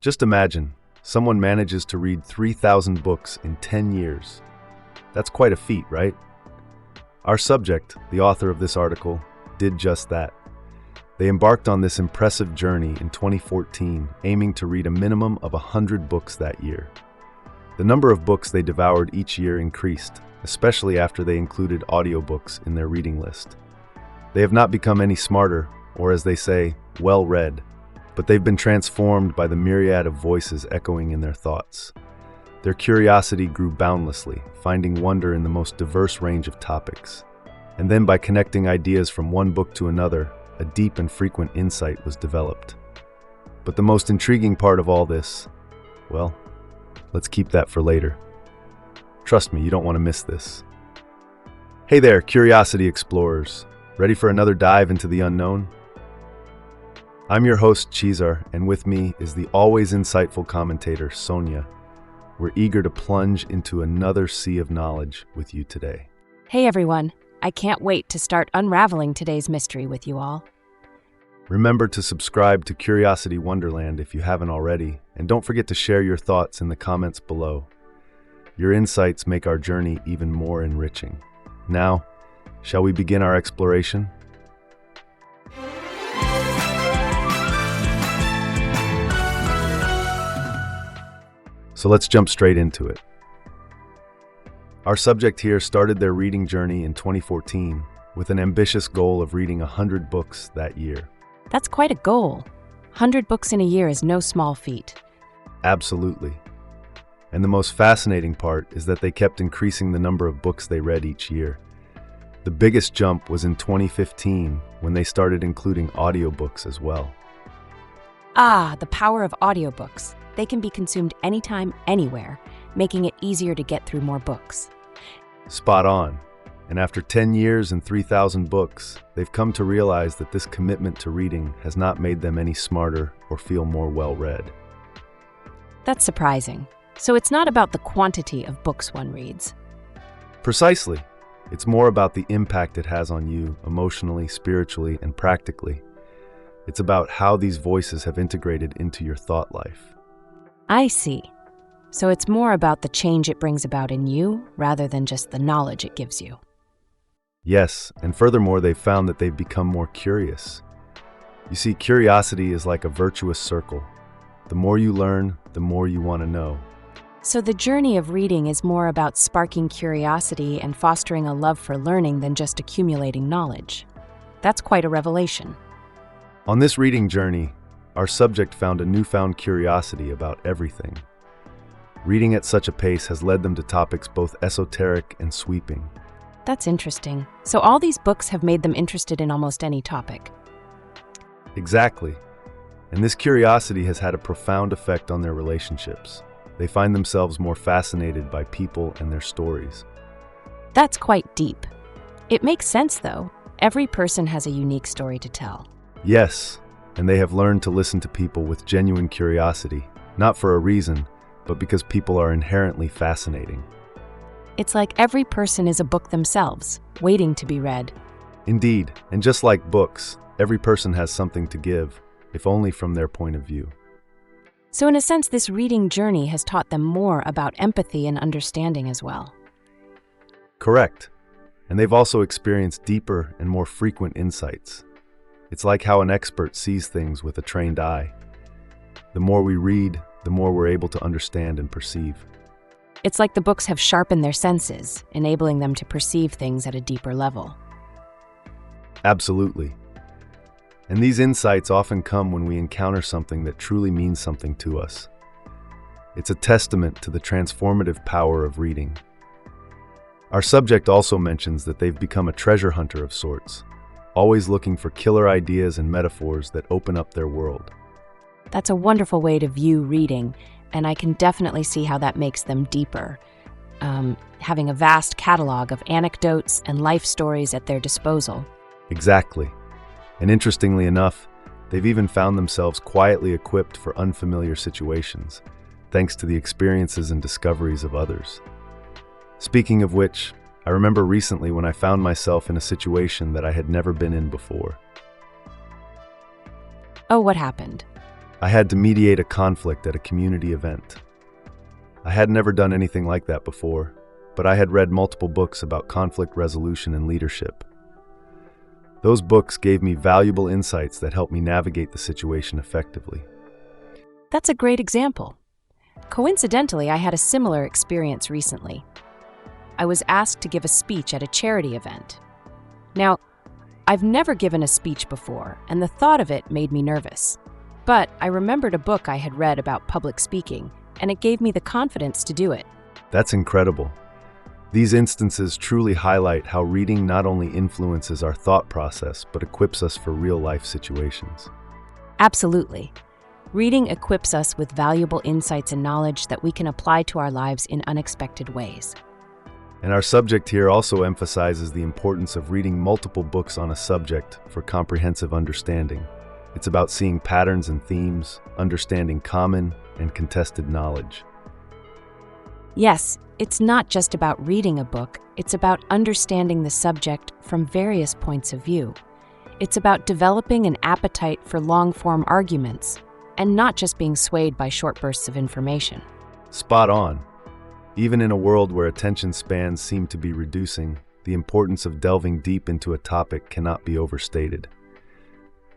Just imagine, someone manages to read 3,000 books in 10 years. That's quite a feat, right? Our subject, the author of this article, did just that. They embarked on this impressive journey in 2014, aiming to read a minimum of 100 books that year. The number of books they devoured each year increased, especially after they included audiobooks in their reading list. They have not become any smarter, or as they say, well-read, but they've been transformed by the myriad of voices echoing in their thoughts. Their curiosity grew boundlessly, finding wonder in the most diverse range of topics. And then by connecting ideas from one book to another, a deep and frequent insight was developed. But the most intriguing part of all this, well, let's keep that for later. Trust me, you don't want to miss this. Hey there, Curiosity Explorers. Ready for another dive into the unknown? I'm your host, Cesar, and with me is the always insightful commentator, Sonia. We're eager to plunge into another sea of knowledge with you today. Hey everyone, I can't wait to start unraveling today's mystery with you all. Remember to subscribe to Curiosity Wonderland if you haven't already, and don't forget to share your thoughts in the comments below. Your insights make our journey even more enriching. Now, shall we begin our exploration? So let's jump straight into it. Our subject here started their reading journey in 2014 with an ambitious goal of reading 100 books that year. That's quite a goal. 100 books in a year is no small feat. Absolutely. And the most fascinating part is that they kept increasing the number of books they read each year. The biggest jump was in 2015 when they started including audiobooks as well. Ah, the power of audiobooks. They can be consumed anytime, anywhere, making it easier to get through more books. Spot on. And after 10 years and 3,000 books, they've come to realize that this commitment to reading has not made them any smarter or feel more well-read. That's surprising. So it's not about the quantity of books one reads. Precisely. It's more about the impact it has on you emotionally, spiritually, and practically. It's about how these voices have integrated into your thought life. I see. So it's more about the change it brings about in you rather than just the knowledge it gives you. Yes, and furthermore, they've found that they've become more curious. You see, curiosity is like a virtuous circle. The more you learn, the more you want to know. So the journey of reading is more about sparking curiosity and fostering a love for learning than just accumulating knowledge. That's quite a revelation. On this reading journey, our subject found a newfound curiosity about everything. Reading at such a pace has led them to topics both esoteric and sweeping. That's interesting. So all these books have made them interested in almost any topic. Exactly. And this curiosity has had a profound effect on their relationships. They find themselves more fascinated by people and their stories. That's quite deep. It makes sense, though. Every person has a unique story to tell. Yes, and they have learned to listen to people with genuine curiosity, not for a reason, but because people are inherently fascinating. It's like every person is a book themselves, waiting to be read. Indeed, and just like books, every person has something to give, if only from their point of view. So in a sense, this reading journey has taught them more about empathy and understanding as well. Correct. And they've also experienced deeper and more frequent insights. It's like how an expert sees things with a trained eye. The more we read, the more we're able to understand and perceive. It's like the books have sharpened their senses, enabling them to perceive things at a deeper level. Absolutely. And these insights often come when we encounter something that truly means something to us. It's a testament to the transformative power of reading. Our subject also mentions that they've become a treasure hunter of sorts, always looking for killer ideas and metaphors that open up their world. That's a wonderful way to view reading, and I can definitely see how that makes them deeper. Having a vast catalog of anecdotes and life stories at their disposal. Exactly. And interestingly enough, they've even found themselves quietly equipped for unfamiliar situations, thanks to the experiences and discoveries of others. Speaking of which, I remember recently when I found myself in a situation that I had never been in before. Oh, what happened? I had to mediate a conflict at a community event. I had never done anything like that before, but I had read multiple books about conflict resolution and leadership. Those books gave me valuable insights that helped me navigate the situation effectively. That's a great example. Coincidentally, I had a similar experience recently. I was asked to give a speech at a charity event. Now, I've never given a speech before, and the thought of it made me nervous. But I remembered a book I had read about public speaking, and it gave me the confidence to do it. That's incredible. These instances truly highlight how reading not only influences our thought process, but equips us for real-life situations. Absolutely. Reading equips us with valuable insights and knowledge that we can apply to our lives in unexpected ways. And our subject here also emphasizes the importance of reading multiple books on a subject for comprehensive understanding. It's about seeing patterns and themes, understanding common and contested knowledge. Yes, it's not just about reading a book, it's about understanding the subject from various points of view. It's about developing an appetite for long-form arguments, and not just being swayed by short bursts of information. Spot on. Even in a world where attention spans seem to be reducing, the importance of delving deep into a topic cannot be overstated.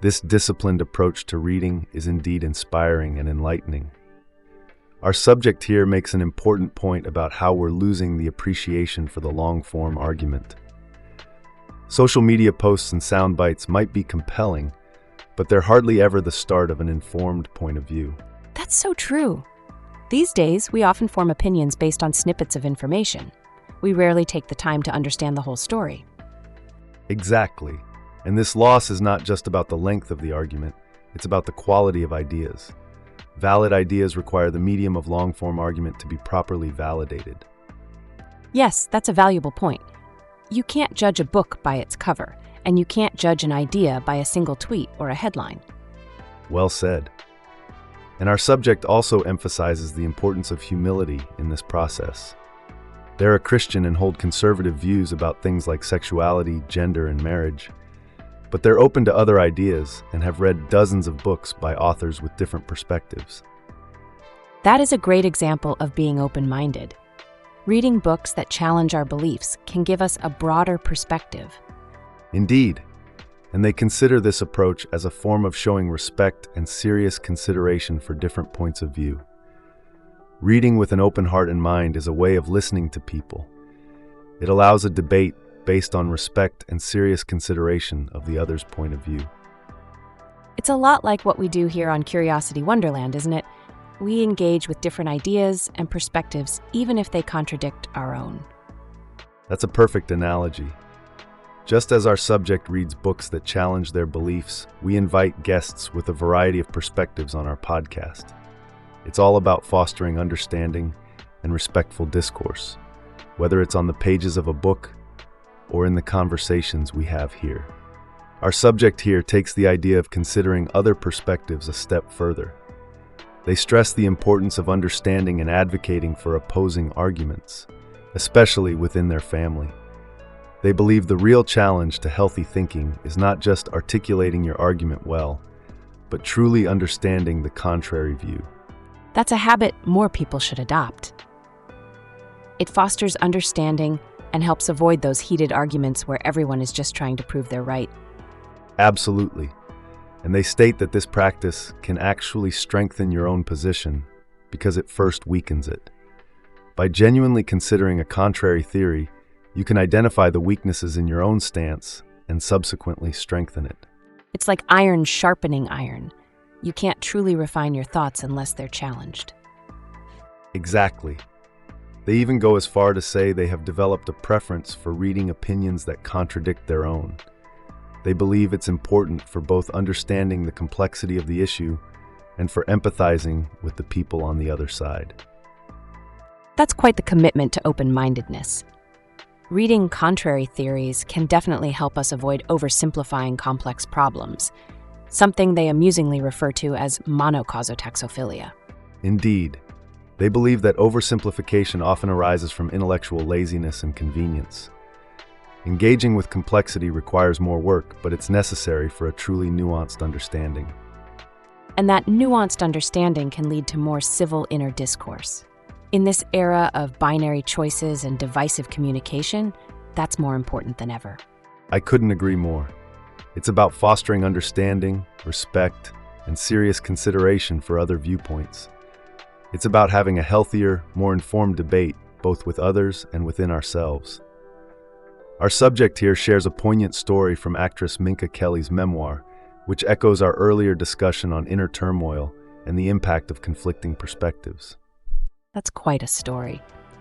This disciplined approach to reading is indeed inspiring and enlightening. Our subject here makes an important point about how we're losing the appreciation for the long-form argument. Social media posts and sound bites might be compelling, but they're hardly ever the start of an informed point of view. That's so true. These days, we often form opinions based on snippets of information. We rarely take the time to understand the whole story. Exactly. And this loss is not just about the length of the argument, it's about the quality of ideas. Valid ideas require the medium of long-form argument to be properly validated. Yes, that's a valuable point. You can't judge a book by its cover, and you can't judge an idea by a single tweet or a headline. Well said. And our subject also emphasizes the importance of humility in this process. They're a Christian and hold conservative views about things like sexuality, gender, and marriage. But they're open to other ideas and have read dozens of books by authors with different perspectives. That is a great example of being open-minded. Reading books that challenge our beliefs can give us a broader perspective. Indeed, and they consider this approach as a form of showing respect and serious consideration for different points of view. Reading with an open heart and mind is a way of listening to people. It allows a debate based on respect and serious consideration of the other's point of view. It's a lot like what we do here on Curiosity Wonderland, isn't it? We engage with different ideas and perspectives, even if they contradict our own. That's a perfect analogy. Just as our subject reads books that challenge their beliefs, we invite guests with a variety of perspectives on our podcast. It's all about fostering understanding and respectful discourse, whether it's on the pages of a book or in the conversations we have here. Our subject here takes the idea of considering other perspectives a step further. They stress the importance of understanding and advocating for opposing arguments, especially within their family. They believe the real challenge to healthy thinking is not just articulating your argument well, but truly understanding the contrary view. That's a habit more people should adopt. It fosters understanding and helps avoid those heated arguments where everyone is just trying to prove they're right. Absolutely. And they state that this practice can actually strengthen your own position because it first weakens it. By genuinely considering a contrary theory, you can identify the weaknesses in your own stance and subsequently strengthen it. It's like iron sharpening iron. You can't truly refine your thoughts unless they're challenged. Exactly. They even go as far to say they have developed a preference for reading opinions that contradict their own. They believe it's important for both understanding the complexity of the issue and for empathizing with the people on the other side. That's quite the commitment to open-mindedness. Reading contrary theories can definitely help us avoid oversimplifying complex problems, something they amusingly refer to as monocausatoxophilia. Indeed. They believe that oversimplification often arises from intellectual laziness and convenience. Engaging with complexity requires more work, but it's necessary for a truly nuanced understanding. And that nuanced understanding can lead to more civil inner discourse. In this era of binary choices and divisive communication, that's more important than ever. I couldn't agree more. It's about fostering understanding, respect, and serious consideration for other viewpoints. It's about having a healthier, more informed debate, both with others and within ourselves. Our subject here shares a poignant story from actress Minka Kelly's memoir, which echoes our earlier discussion on inner turmoil and the impact of conflicting perspectives. That's quite a story.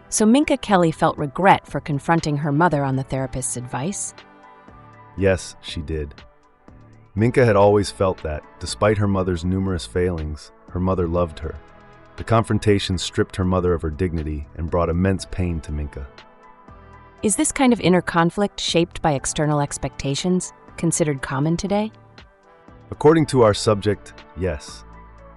So Minka Kelly felt regret for confronting her mother on the therapist's advice? Yes, she did. Minka had always felt that, despite her mother's numerous failings, her mother loved her. The confrontation stripped her mother of her dignity and brought immense pain to Minka. Is this kind of inner conflict shaped by external expectations considered common today? According to our subject, yes.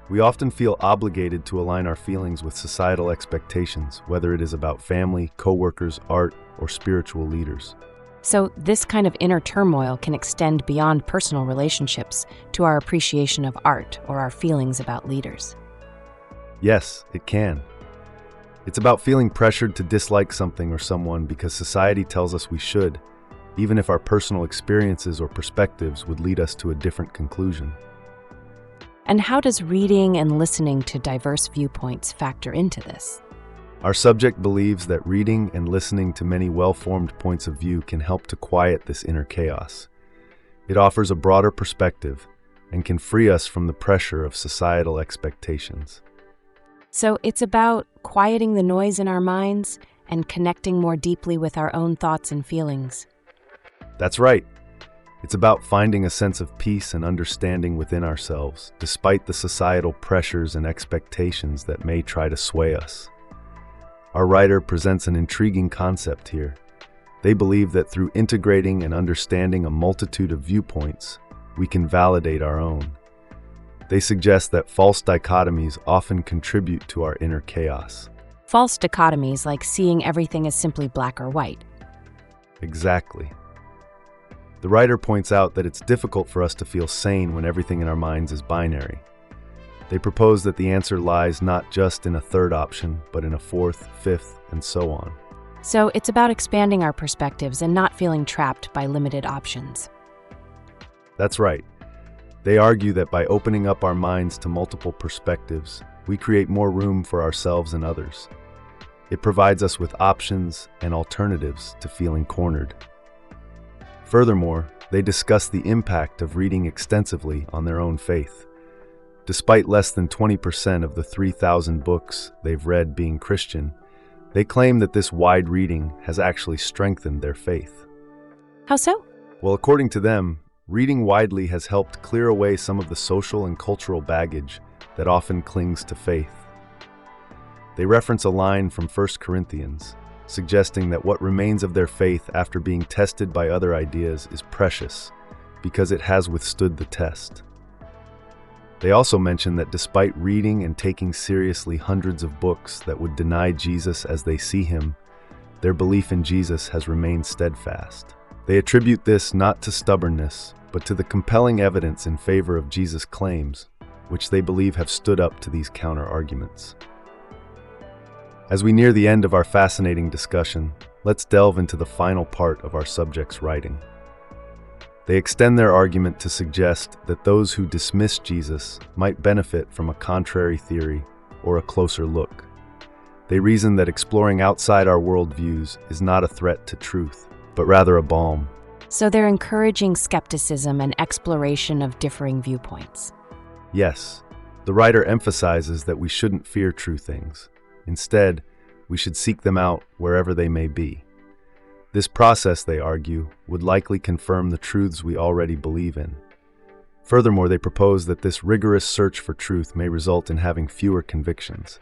We often feel obligated to align our feelings with societal expectations, whether it is about family, coworkers, art, or spiritual leaders. So this kind of inner turmoil can extend beyond personal relationships to our appreciation of art or our feelings about leaders. Yes, it can. It's about feeling pressured to dislike something or someone because society tells us we should, even if our personal experiences or perspectives would lead us to a different conclusion. And how does reading and listening to diverse viewpoints factor into this? Our subject believes that reading and listening to many well-formed points of view can help to quiet this inner chaos. It offers a broader perspective and can free us from the pressure of societal expectations. So it's about quieting the noise in our minds and connecting more deeply with our own thoughts and feelings. That's right. It's about finding a sense of peace and understanding within ourselves, despite the societal pressures and expectations that may try to sway us. Our writer presents an intriguing concept here. They believe that through integrating and understanding a multitude of viewpoints, we can validate our own. They suggest that false dichotomies often contribute to our inner chaos. False dichotomies like seeing everything as simply black or white. Exactly. The writer points out that it's difficult for us to feel sane when everything in our minds is binary. They propose that the answer lies not just in a third option, but in a fourth, fifth, and so on. So it's about expanding our perspectives and not feeling trapped by limited options. That's right. They argue that by opening up our minds to multiple perspectives, we create more room for ourselves and others. It provides us with options and alternatives to feeling cornered. Furthermore, they discuss the impact of reading extensively on their own faith. Despite less than 20% of the 3,000 books they've read being Christian, they claim that this wide reading has actually strengthened their faith. How so? Well, according to them, reading widely has helped clear away some of the social and cultural baggage that often clings to faith. They reference a line from 1 Corinthians, suggesting that what remains of their faith after being tested by other ideas is precious because it has withstood the test. They also mention that despite reading and taking seriously hundreds of books that would deny Jesus as they see him, their belief in Jesus has remained steadfast. They attribute this not to stubbornness, but to the compelling evidence in favor of Jesus' claims, which they believe have stood up to these counter-arguments. As we near the end of our fascinating discussion, let's delve into the final part of our subject's writing. They extend their argument to suggest that those who dismiss Jesus might benefit from a contrary theory or a closer look. They reason that exploring outside our worldviews is not a threat to truth, but rather a balm. So they're encouraging skepticism and exploration of differing viewpoints. Yes, the writer emphasizes that we shouldn't fear true things. Instead, we should seek them out wherever they may be. This process, they argue, would likely confirm the truths we already believe in. Furthermore, they propose that this rigorous search for truth may result in having fewer convictions.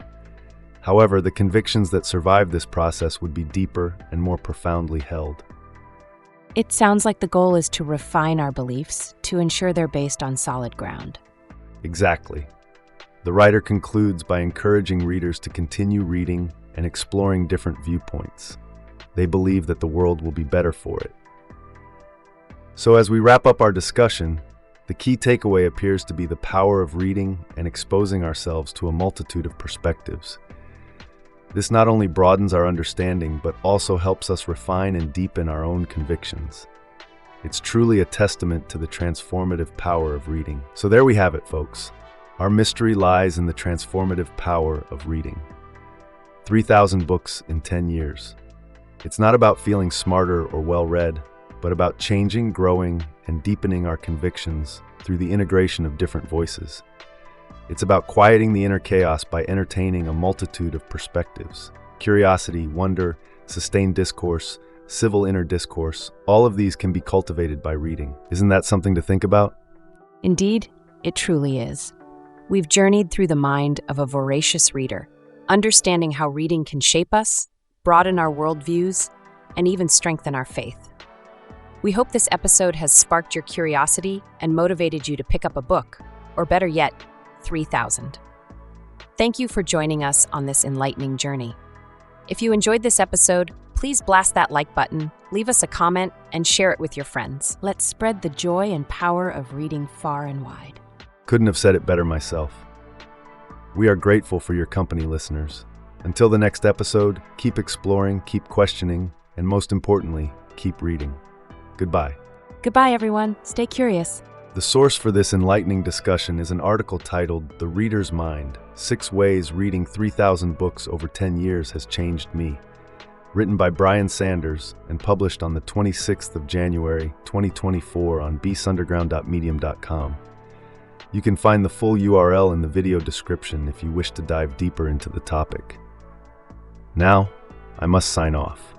However, the convictions that survive this process would be deeper and more profoundly held. It sounds like the goal is to refine our beliefs to ensure they're based on solid ground. Exactly. The writer concludes by encouraging readers to continue reading and exploring different viewpoints. They believe that the world will be better for it. So as we wrap up our discussion, The key takeaway appears to be the power of reading and exposing ourselves to a multitude of perspectives. This not only broadens our understanding, but also helps us refine and deepen our own convictions. It's truly a testament to the transformative power of reading. So there we have it, folks. Our mystery lies in the transformative power of reading. 3,000 books in 10 years. It's not about feeling smarter or well-read, but about changing, growing, and deepening our convictions through the integration of different voices. It's about quieting the inner chaos by entertaining a multitude of perspectives. Curiosity, wonder, sustained discourse, civil inner discourse, all of these can be cultivated by reading. Isn't that something to think about? Indeed, it truly is. We've journeyed through the mind of a voracious reader, understanding how reading can shape us, broaden our worldviews, and even strengthen our faith. We hope this episode has sparked your curiosity and motivated you to pick up a book, or better yet, 3,000. Thank you for joining us on this enlightening journey. If you enjoyed this episode, please blast that like button, leave us a comment, and share it with your friends. Let's spread the joy and power of reading far and wide. Couldn't have said it better myself. We are grateful for your company, listeners. Until the next episode, keep exploring, keep questioning, and most importantly, keep reading. Goodbye. Goodbye, everyone. Stay curious. The source for this enlightening discussion is an article titled The Reader's Mind: 6 Ways Reading 3,000 Books Over 10 Years Has Changed Me, written by Brian Sanders and published on the 26th of January, 2024 on beastunderground.medium.com. You can find the full URL in the video description if you wish to dive deeper into the topic. Now, I must sign off.